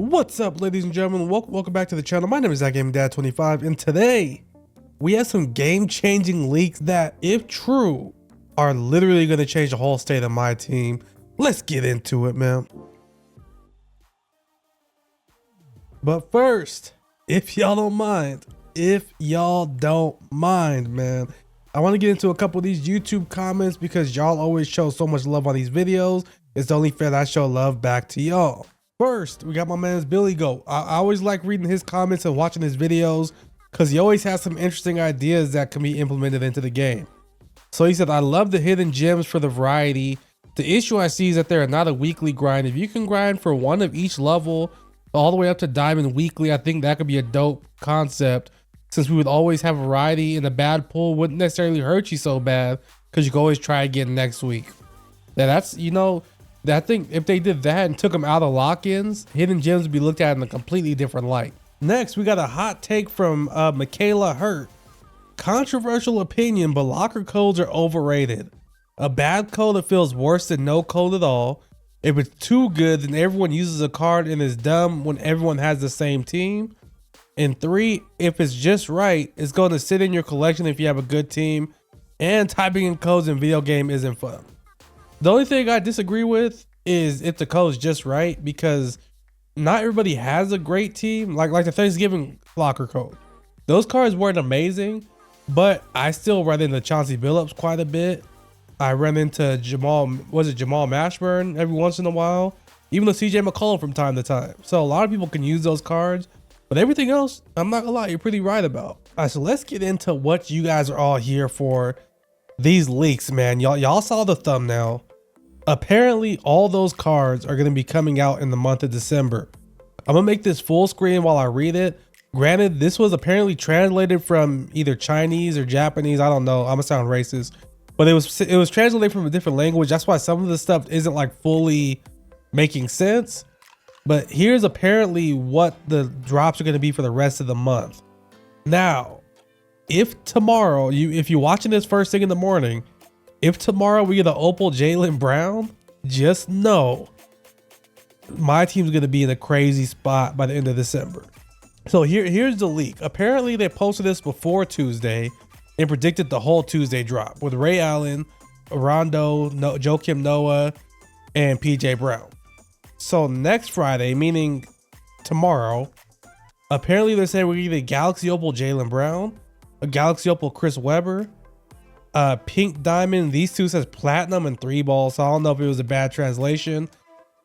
What's up, ladies and gentlemen? Welcome back to the channel. My name is ThatGamingDad25, and today we have some game-changing leaks that, if true, are literally going to change the whole state of my team. Let's get into it, man. But first, if y'all don't mind, man, I want to get into a couple of these YouTube comments because y'all always show so much love on these videos. It's only fair that I show love back to y'all. First, we got my man's Billy Goat. I always like reading his comments and watching his videos because he always has some interesting ideas that can be implemented into the game. So he said, I love the hidden gems for the variety. The issue I see is that they're not a weekly grind. If you can grind for one of each level all the way up to diamond weekly, I think that could be a dope concept, since we would always have variety and the bad pull wouldn't necessarily hurt you so bad because you can always try again next week. Now that's, you know, I think if they did that and took them out of lock-ins, hidden gems would be looked at in a completely different light. Next, we got a hot take from Michaela Hurt. Controversial opinion, but locker codes are overrated. A bad code that feels worse than no code at all. If it's too good, then everyone uses a card and is dumb when everyone has the same team. And 3, if it's just right, it's going to sit in your collection if you have a good team. And typing in codes in video game isn't fun. The only thing I disagree with is if the code's just right, because not everybody has a great team. Like the Thanksgiving locker code. Those cards weren't amazing, but I still run into Chauncey Billups quite a bit. I run into Jamal Mashburn every once in a while, even the CJ McCollum from time to time. So a lot of people can use those cards, but everything else, I'm not gonna lie, you're pretty right about. All right, so let's get into what you guys are all here for. These leaks, man. Y'all saw the thumbnail. Apparently, all those cards are going to be coming out in the month of December. I'm going to make this full screen while I read it. Granted, this was apparently translated from either Chinese or Japanese. I don't know. I'm going to sound racist. But it was translated from a different language. That's why some of the stuff isn't like fully making sense. But here's apparently what the drops are going to be for the rest of the month. Now, if tomorrow, if you're watching this first thing in the morning, if tomorrow we get an Opal Jaylen Brown, just know my team's going to be in a crazy spot by the end of December. So here's the leak. Apparently they posted this before Tuesday and predicted the whole Tuesday drop with Ray Allen, Rondo, Joakim Noah, and PJ Brown. So next Friday, meaning tomorrow, apparently they're saying we're going to get a Galaxy Opal Jaylen Brown, a Galaxy Opal Chris Webber, Pink Diamond, these two says Platinum and 3 balls, so I don't know if it was a bad translation.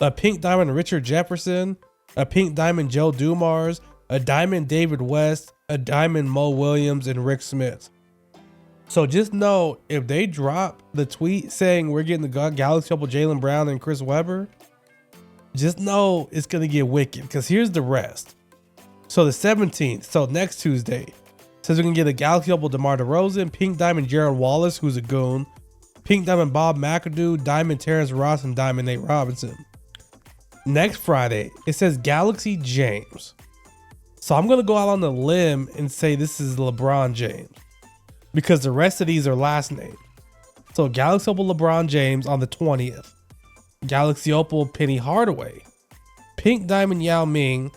A Pink Diamond Richard Jefferson, a Pink Diamond Joe Dumars, a Diamond David West, a Diamond Mo Williams, and Rick Smith. So just know, if they drop the tweet saying we're getting the Galaxy Opal Jaylen Brown and Chris Webber, just know it's gonna get wicked, because here's the rest. So the 17th, so next Tuesday, says we're gonna get a Galaxy Opal DeMar DeRozan, Pink Diamond Jared Wallace, who's a goon, Pink Diamond Bob McAdoo, Diamond Terrence Ross, and Diamond Nate Robinson. Next Friday, it says Galaxy James. So I'm gonna go out on the limb and say this is LeBron James, because the rest of these are last name. So Galaxy Opal LeBron James on the 20th. Galaxy Opal Penny Hardaway. Pink Diamond Yao Ming.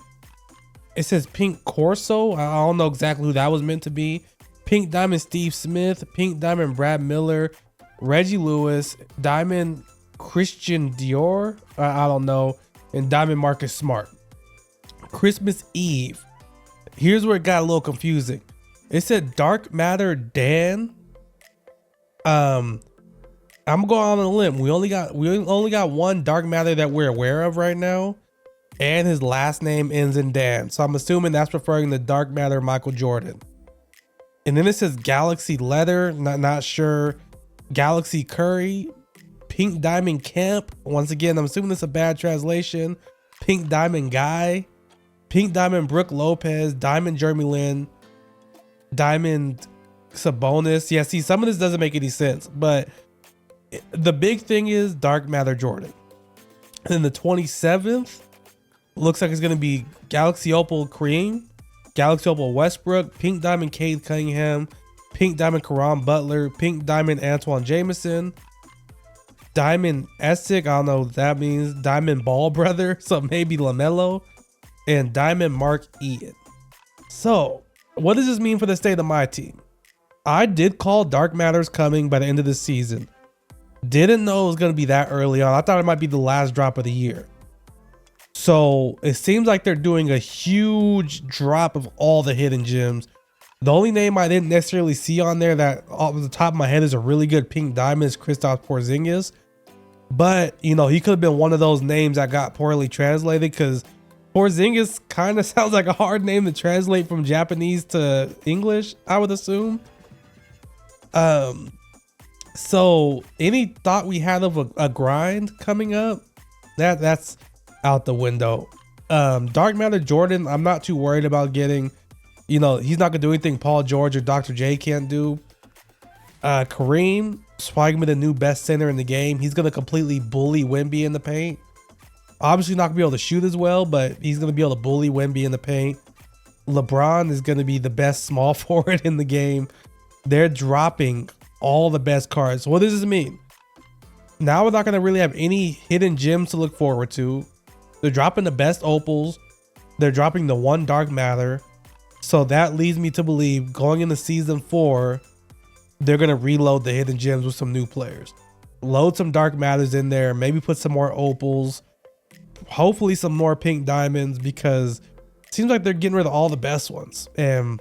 It says Pink Corso. I don't know exactly who that was meant to be. Pink Diamond Steve Smith, Pink Diamond Brad Miller, Reggie Lewis, Diamond Christian Dior, I don't know, and Diamond Marcus Smart. Christmas Eve. Here's where it got a little confusing. It said Dark Matter Dan. I'm going on a limb. We only got one Dark Matter that we're aware of right now, and his last name ends in Dan, so I'm assuming that's referring to Dark Matter Michael Jordan. And then it says Galaxy Leather, not sure. Galaxy Curry, Pink Diamond Camp. Once again, I'm assuming it's a bad translation. Pink Diamond Guy, Pink Diamond Brooke Lopez, Diamond Jeremy Lin, Diamond Sabonis. Yeah, see, some of this doesn't make any sense, but the big thing is Dark Matter Jordan. And then the 27th, looks like it's going to be Galaxy Opal Cream, Galaxy Opal Westbrook, Pink Diamond Cade Cunningham, Pink Diamond Karan Butler, Pink Diamond Antoine Jameson, Diamond Essig, I don't know what that means, Diamond Ball Brother, so maybe LaMelo, and Diamond Mark Eaton. So what does this mean for the state of my team? I did call Dark Matters coming by the end of the season. Didn't know it was going to be that early on. I thought it might be the last drop of the year. So it seems like they're doing a huge drop of all the hidden gems. The only name I didn't necessarily see on there that off the top of my head is a really good pink diamond is Kristaps Porzingis. But, you know, he could have been one of those names that got poorly translated because Porzingis kind of sounds like a hard name to translate from Japanese to English, I would assume. So any thought we had of a grind coming up, that's out the window. Dark Matter Jordan, I'm not too worried about getting. You know, he's not gonna do anything Paul George or Dr. J can't do. Kareem, is probably gonna be the new best center in the game. He's gonna completely bully Wemby in the paint. Obviously not gonna be able to shoot as well, but he's gonna be able to bully Wemby in the paint. LeBron is gonna be the best small forward in the game. They're dropping all the best cards. So what does this mean? Now we're not gonna really have any hidden gems to look forward to. They're dropping the best opals. They're dropping the one Dark Matter. So that leads me to believe going into season 4, they're going to reload the hidden gems with some new players. Load some Dark Matters in there, maybe put some more opals, hopefully some more pink diamonds, because it seems like they're getting rid of all the best ones. And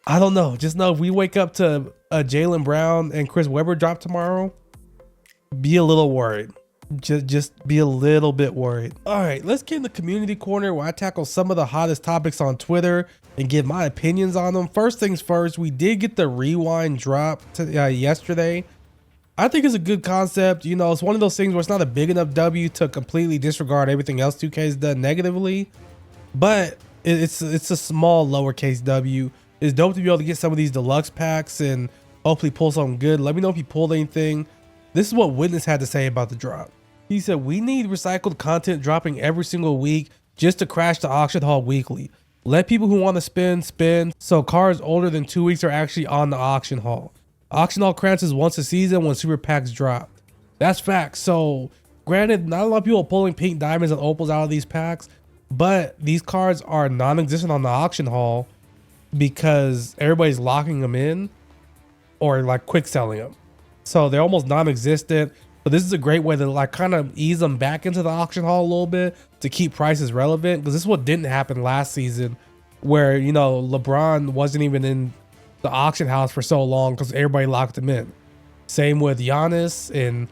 I don't know, just know if we wake up to a Jaylen Brown and Chris Webber drop tomorrow, be a little worried. Just be a little bit worried. All right, let's get in the community corner where I tackle some of the hottest topics on Twitter and give my opinions on them. First things first, we did get the rewind drop yesterday. I think it's a good concept. You know, it's one of those things where it's not a big enough W to completely disregard everything else 2K's done negatively, but it's a small lowercase W. It's dope to be able to get some of these deluxe packs and hopefully pull something good. Let me know if you pulled anything. This is what Witness had to say about the drop. He said, "We need recycled content dropping every single week just to crash the auction hall weekly. Let people who want to spend, so cards older than 2 weeks are actually on the auction hall. Auction hall crunches once a season when super packs drop." That's facts. So granted, not a lot of people are pulling pink diamonds and opals out of these packs, but these cards are non-existent on the auction hall because everybody's locking them in or like quick selling them. So they're almost non-existent. So this is a great way to like kind of ease them back into the auction hall a little bit to keep prices relevant, because this is what didn't happen last season, where, you know, LeBron wasn't even in the auction house for so long because everybody locked him in. Same with Giannis and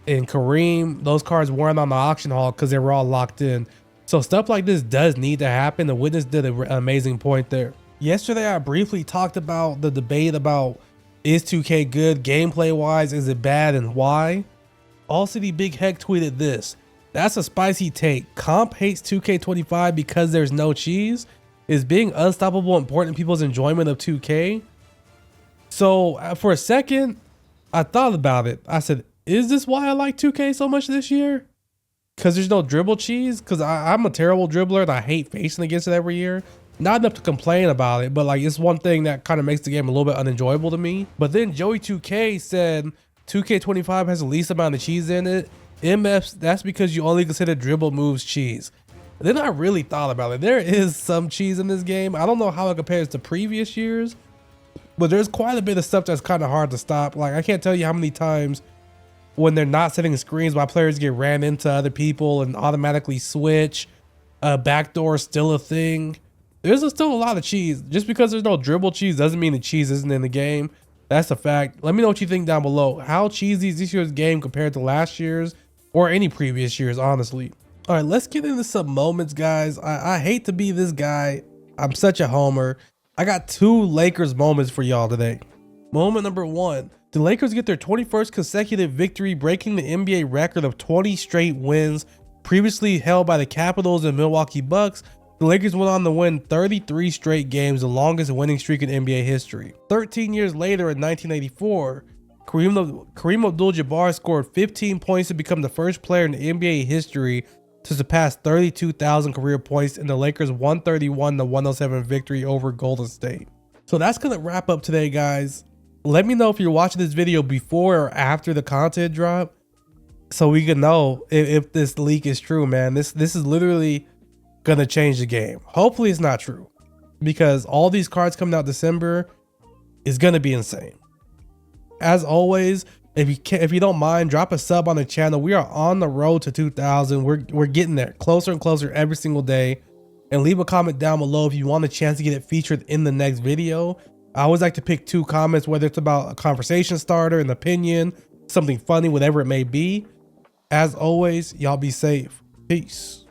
Kareem. Those cards weren't on the auction hall because they were all locked in. So stuff like this does need to happen. The Witness did an amazing point there. Yesterday, I briefly talked about the debate about, is 2K good gameplay wise? Is it bad and why? All City Big Heck tweeted this: "That's a spicy take. Comp hates 2K25 because there's no cheese. Is being unstoppable important in people's enjoyment of 2K?" So for a second, I thought about it. I said, is this why I like 2K so much this year? Because there's no dribble cheese? Because I'm a terrible dribbler and I hate facing against it every year. Not enough to complain about it, but like it's one thing that kind of makes the game a little bit unenjoyable to me. But then Joey 2K said 2K25 has the least amount of cheese in it. MFs, that's because you only consider dribble moves cheese. And then I really thought about it. There is some cheese in this game. I don't know how it compares to previous years, but there's quite a bit of stuff that's kind of hard to stop. Like I can't tell you how many times when they're not setting screens, my players get ran into other people and automatically switch. Backdoor is still a thing. There's still a lot of cheese. Just because there's no dribble cheese doesn't mean the cheese isn't in the game. That's a fact. Let me know what you think down below. How cheesy is this year's game compared to last year's or any previous years, honestly? All right, let's get into some moments, guys. I hate to be this guy. I'm such a homer. I got 2 Lakers moments for y'all today. Moment number 1. The Lakers get their 21st consecutive victory, breaking the NBA record of 20 straight wins previously held by the Capitals and Milwaukee Bucks. The Lakers went on to win 33 straight games, the longest winning streak in NBA history. 13 years later, in 1984, Kareem Abdul-Jabbar scored 15 points to become the first player in NBA history to surpass 32,000 career points in the Lakers' 131-107 victory over Golden State. So that's going to wrap up today, guys. Let me know if you're watching this video before or after the content drop, so we can know if this leak is true, man. This is literally gonna change the game. Hopefully it's not true, because all these cards coming out December is gonna be insane. As always, if you don't mind, drop a sub on the channel. We are on the road to 2,000. We're getting there, closer and closer every single day. And leave a comment down below if you want a chance to get it featured in the next video. I always like to pick 2 comments, whether it's about a conversation starter, an opinion, something funny, whatever it may be. As always, y'all be safe. Peace.